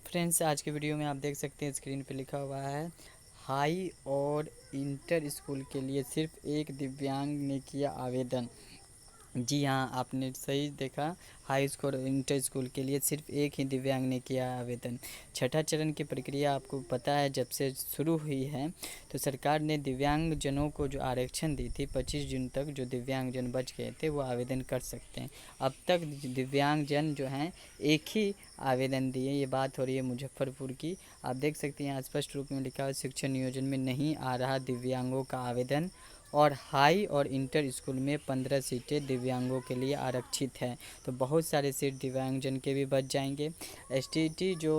Friends, आज के video में आप देख सकते हैं स्क्रीन पे लिखा हुआ है हाई और इंटर स्कूल के लिए सिर्फ एक दिव्यांग ने किया आवेदन। जी हाँ, आपने सही देखा। हाई स्कूल और इंटर स्कूल के लिए सिर्फ एक ही दिव्यांग ने किया आवेदन। छठा चरण की प्रक्रिया आपको पता है जब से शुरू हुई है, तो सरकार ने दिव्यांगजनों को जो आरक्षण दी थी 25 जून तक, जो दिव्यांगजन बच गए थे वो आवेदन कर सकते हैं। अब तक दिव्यांगजन जो हैं एक ही आवेदन दिए। ये बात हो रही है मुजफ्फरपुर की। आप देख सकते हैं यहाँ स्पष्ट रूप में लिखा है शिक्षण नियोजन में नहीं आ रहा दिव्यांगों का आवेदन, और हाई और इंटर स्कूल में 15 सीटें दिव्यांगों के लिए आरक्षित हैं। तो बहुत सारे सीट दिव्यांगजन के भी बच जाएंगे। एसटीटी जो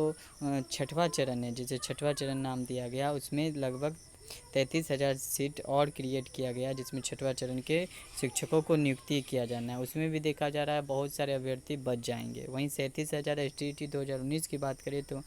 छठवां चरण है, जिसे छठवां चरण नाम दिया गया, उसमें लगभग 33,000 सीट और क्रिएट किया गया, जिसमें छठवां चरण के शिक्षकों को नियुक्ति किया जाना है। उसमें भी देखा जा रहा है बहुत सारे अभ्यर्थी बच जाएंगे। वहीं 37,000 एसटीटी 2019 की बात करें तो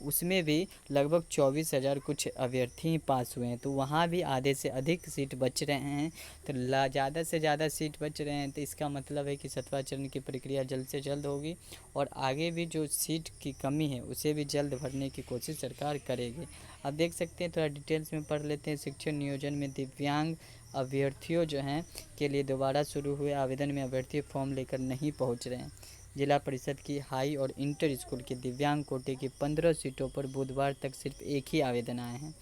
उसमें भी लगभग 24,000 कुछ अभ्यर्थी पास हुए हैं। तो वहाँ भी आधे से अधिक सीट बच रहे हैं। तो ज़्यादा से ज़्यादा सीट बच रहे हैं, तो इसका मतलब है कि छठवां चरण की प्रक्रिया जल्द से जल्द होगी और आगे भी जो सीट की कमी है उसे भी जल्द भरने की कोशिश सरकार करेगी। आप देख सकते हैं, थोड़ा डिटेल्स में पढ़ लेते हैं। शिक्षण नियोजन में दिव्यांग अभ्यर्थियों जो हैं के लिए दोबारा शुरू हुए आवेदन में अभ्यर्थी फॉर्म लेकर नहीं पहुंच रहे हैं। जिला परिषद की हाई और इंटर स्कूल के दिव्यांग कोटे की 15 सीटों पर बुधवार तक सिर्फ एक ही आवेदन आए हैं।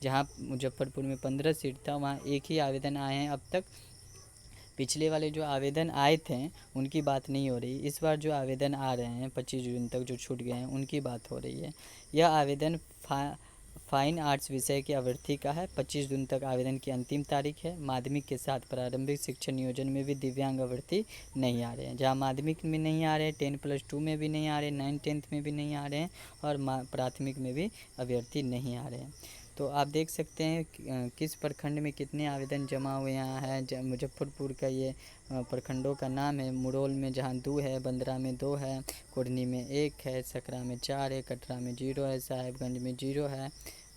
जहां मुजफ्फरपुर में 15 सीट था, वहां एक ही आवेदन आए हैं अब तक। पिछले वाले जो आवेदन आए थे उनकी बात नहीं हो रही। इस बार जो आवेदन आ रहे हैं 25 जून तक जो छूट गए हैं उनकी बात हो रही है। यह आवेदन फाइन आर्ट्स विषय के अभ्यर्थी का है। 25 जून तक आवेदन की अंतिम तारीख है। माध्यमिक के साथ प्रारंभिक शिक्षण नियोजन में भी दिव्यांग अभ्यर्थी नहीं आ रहे हैं। जहां माध्यमिक में नहीं आ रहे, 10+2 में भी नहीं आ रहे, 9-10 में भी नहीं आ रहे हैं, और प्राथमिक में भी अभ्यर्थी नहीं आ रहे हैं। तो आप देख सकते हैं किस प्रखंड में कितने आवेदन जमा हुए यहाँ है। मुजफ्फरपुर का ये प्रखंडों का नाम है। मुरौल में जहाँ 2 है, बंदरा में 2 है, कुढ़नी में 1 है, सकरा में 4 है, कटरा में 0 है, साहेबगंज में 0 है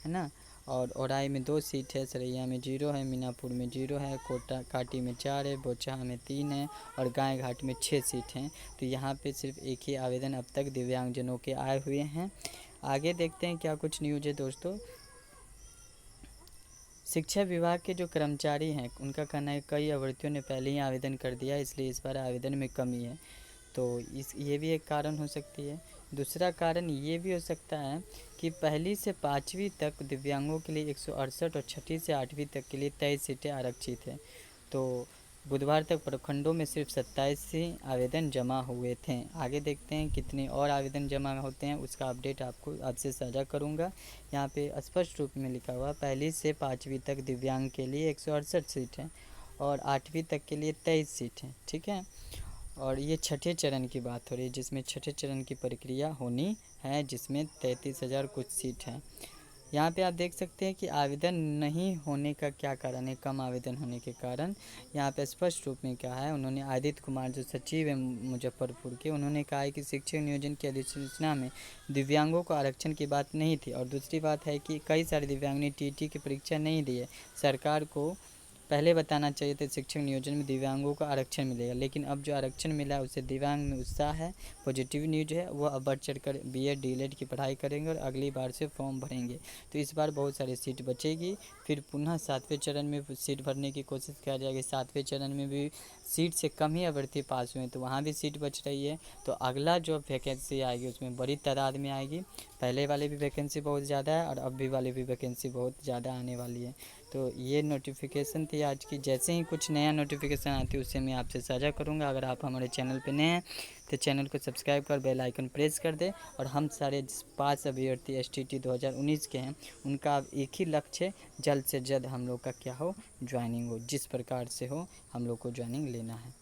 ना। और औराई में 2 सीट है, सरैया में 0 है, मीनापुर में 0 है, कोटा काटी में 4 है, बोचहा में 3 है, और गाय घाट में 6 सीट हैं। तो यहाँ पे सिर्फ एक ही आवेदन अब तक दिव्यांगजनों के आए हुए हैं। आगे देखते हैं क्या कुछ न्यूज़ है दोस्तों। शिक्षा विभाग के जो कर्मचारी हैं उनका कहना है कई अभ्यर्थियों ने पहले ही आवेदन कर दिया, इसलिए इस बार आवेदन में कमी है। तो ये भी एक कारण हो सकती है। दूसरा कारण ये भी हो सकता है कि पहली से 5वीं तक दिव्यांगों के लिए 168 और छठी से 8वीं तक के लिए 23 सीटें आरक्षित हैं। तो बुधवार तक प्रखंडों में सिर्फ 27 ही आवेदन जमा हुए थे। आगे देखते हैं कितने और आवेदन जमा होते हैं, उसका अपडेट आपसे साझा करूंगा। यहाँ पे स्पष्ट रूप में लिखा हुआ पहली से 5वीं तक दिव्यांग के लिए 168 सीट हैं और 8वीं तक के लिए 23 सीट हैं। ठीक है, और ये छठे चरण की बात हो रही है, जिसमें छठे चरण की प्रक्रिया होनी है, जिसमें 33,000 कुछ सीट हैं। यहाँ पे आप देख सकते हैं कि आवेदन नहीं होने का क्या कारण है। कम आवेदन होने के कारण यहाँ पे स्पष्ट रूप में क्या है, उन्होंने आदित्य कुमार जो सचिव है मुजफ्फरपुर के, उन्होंने कहा है कि शिक्षक नियोजन की अधिसूचना में दिव्यांगों को आरक्षण की बात नहीं थी। और दूसरी बात है कि कई सारे दिव्यांग ने टीटी की परीक्षा नहीं दी है। सरकार को पहले बताना चाहिए था शिक्षक नियोजन में दिव्यांगों को आरक्षण मिलेगा, लेकिन अब जो आरक्षण मिला है उससे दिव्यांग में उत्साह है, पॉजिटिव न्यूज है। वो अब बढ़ चढ़कर बीएड डीएलएड की पढ़ाई करेंगे और अगली बार से फॉर्म भरेंगे। तो इस बार बहुत सारी सीट बचेगी। फिर पुनः 7वें चरण में सीट भरने की कोशिश किया जाएगी। 7वें चरण में भी सीट से कम ही अभ्यर्थी पास हुए हैं, तो वहाँ भी सीट बच रही है। तो अगला जो वैकेंसी आएगी उसमें बड़ी तादाद में आएगी। पहले वाले भी वैकेंसी बहुत ज़्यादा है और अब भी वाले भी वैकेंसी बहुत ज़्यादा आने वाली है। तो ये नोटिफिकेशन थी आज की। जैसे ही कुछ नया नोटिफिकेशन आती है उससे मैं आपसे साझा करूँगा। अगर आप हमारे चैनल पे नए हैं तो चैनल को सब्सक्राइब कर बेल आइकन प्रेस कर दें। और हम सारे 5 अभ्यर्थी एसटीटी 2019 के हैं, उनका अब एक ही लक्ष्य है, जल्द से जल्द हम लोग का क्या हो, ज्वाइनिंग हो। जिस प्रकार से हो हम लोग को ज्वाइनिंग लेना है।